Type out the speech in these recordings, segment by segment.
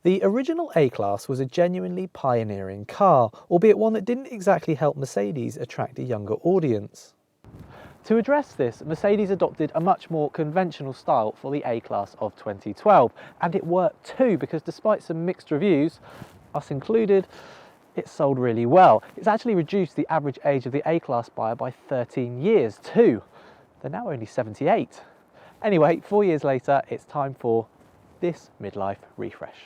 The original A-Class was a genuinely pioneering car, albeit one that didn't exactly help Mercedes attract a younger audience. To address this, Mercedes adopted a much more conventional style for the A-Class of 2012, and it worked too, because despite some mixed reviews, us included, it sold really well. It's actually reduced the average age of the A-Class buyer by 13 years too. They're now only 78. Anyway, 4 years later, it's time for this midlife refresh.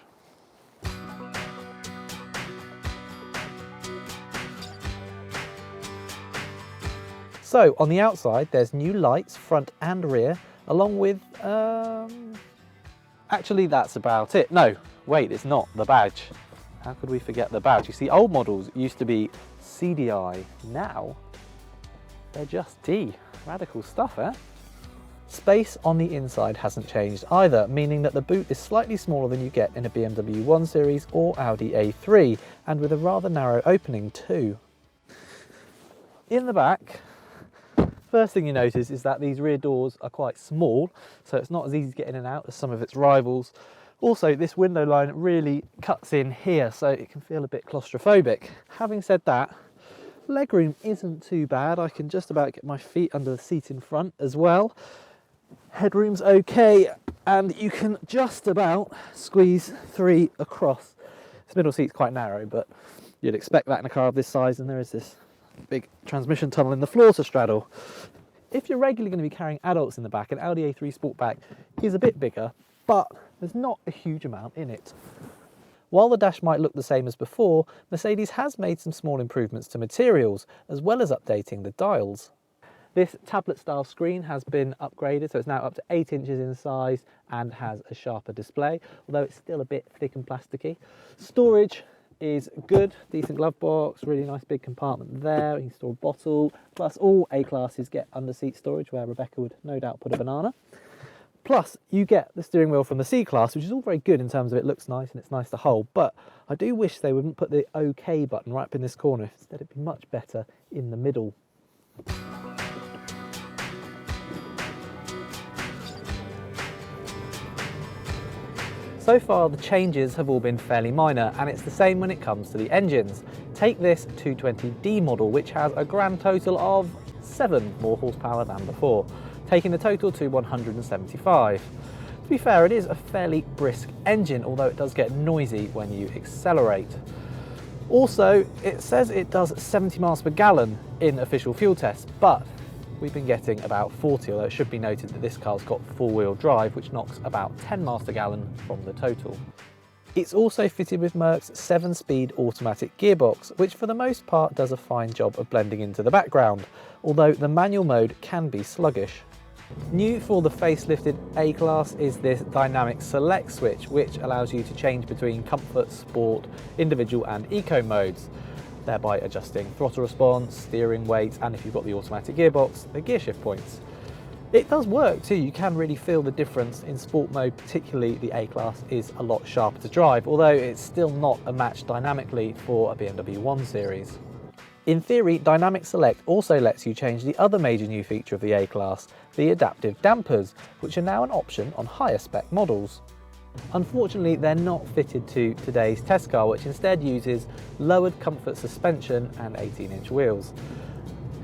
So on the outside, there's new lights, front and rear, along with, actually that's about it. No, wait, it's not, the badge. How could we forget the badge? You see, old models used to be CDI, now they're just D. Radical stuff, eh? Space on the inside hasn't changed either, meaning that the boot is slightly smaller than you get in a BMW 1 Series or Audi A3, and with a rather narrow opening too. In the back, first thing you notice is that these rear doors are quite small, so it's not as easy to get in and out as some of its rivals. Also, this window line really cuts in here, so it can feel a bit claustrophobic. Having said that, legroom isn't too bad. I can just about get my feet under the seat in front as well. Headroom's okay, and you can just about squeeze 3 across. This middle seat's quite narrow, but you'd expect that in a car of this size, and there is this big transmission tunnel in the floor to straddle. If you're regularly going to be carrying adults in the back, an Audi A3 Sportback is a bit bigger, but there's not a huge amount in it. While the dash might look the same as before, Mercedes has made some small improvements to materials, as well as updating the dials. This tablet-style screen has been upgraded, so it's now up to 8 inches in size and has a sharper display, although it's still a bit thick and plasticky. Storage is good, decent glove box, really nice big compartment there. You can store a bottle, plus all A-classes get under-seat storage, where Rebecca would no doubt put a banana. Plus, you get the steering wheel from the C-Class, which is all very good in terms of it looks nice and it's nice to hold, but I do wish they wouldn't put the OK button right up in this corner. Instead, it'd be much better in the middle. So far, the changes have all been fairly minor, and it's the same when it comes to the engines. Take this 220D model, which has a grand total of 7 more horsepower than before, taking the total to 175. To be fair, it is a fairly brisk engine, although it does get noisy when you accelerate. Also, it says it does 70 miles per gallon in official fuel tests, but we've been getting about 40, although it should be noted that this car's got four-wheel drive, which knocks about 10 miles per gallon from the total. It's also fitted with Merc's 7-speed automatic gearbox, which for the most part does a fine job of blending into the background, although the manual mode can be sluggish. New for the facelifted A-Class is this dynamic select switch, which allows you to change between comfort, sport, individual and eco modes, thereby adjusting throttle response, steering weight, and if you've got the automatic gearbox, the gear shift points. It does work too. You can really feel the difference in sport mode, particularly the A-Class is a lot sharper to drive, although it's still not a match dynamically for a BMW 1 Series. In theory, Dynamic Select also lets you change the other major new feature of the A-Class, the adaptive dampers, which are now an option on higher spec models. Unfortunately, they're not fitted to today's test car, which instead uses lowered comfort suspension and 18-inch wheels.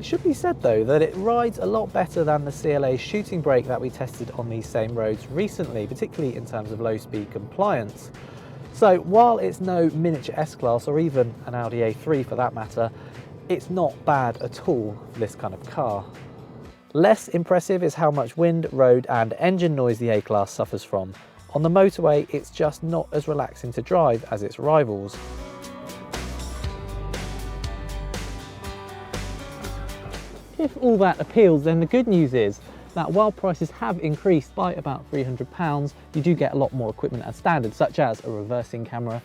It should be said though that it rides a lot better than the CLA shooting brake that we tested on these same roads recently, particularly in terms of low speed compliance. So while it's no miniature S-Class or even an Audi A3 for that matter, it's not bad at all for this kind of car. Less impressive is how much wind, road and engine noise the A-Class suffers from. On the motorway, it's just not as relaxing to drive as its rivals. If all that appeals, then the good news is that while prices have increased by about £300, you do get a lot more equipment as standard, such as a reversing camera,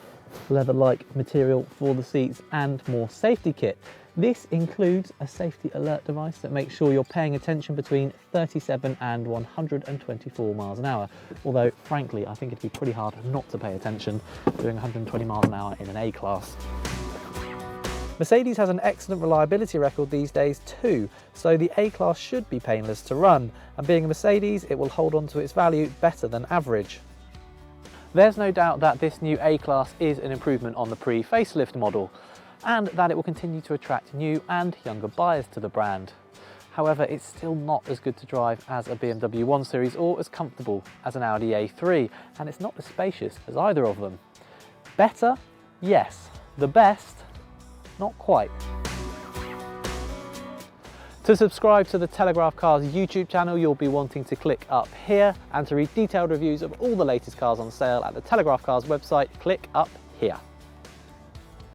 leather-like material for the seats and more safety kit. This includes a safety alert device that makes sure you're paying attention between 37 and 124 miles an hour. Although, frankly, I think it'd be pretty hard not to pay attention doing 120 miles an hour in an A-Class. Mercedes has an excellent reliability record these days too, so the A-Class should be painless to run, and being a Mercedes, it will hold on to its value better than average. There's no doubt that this new A-Class is an improvement on the pre-facelift model, and that it will continue to attract new and younger buyers to the brand. However, it's still not as good to drive as a BMW 1 Series or as comfortable as an Audi A3, and it's not as spacious as either of them. Better? Yes. The best? Not quite. To subscribe to the Telegraph Cars YouTube channel, you'll be wanting to click up here, and to read detailed reviews of all the latest cars on sale at the Telegraph Cars website, click up here.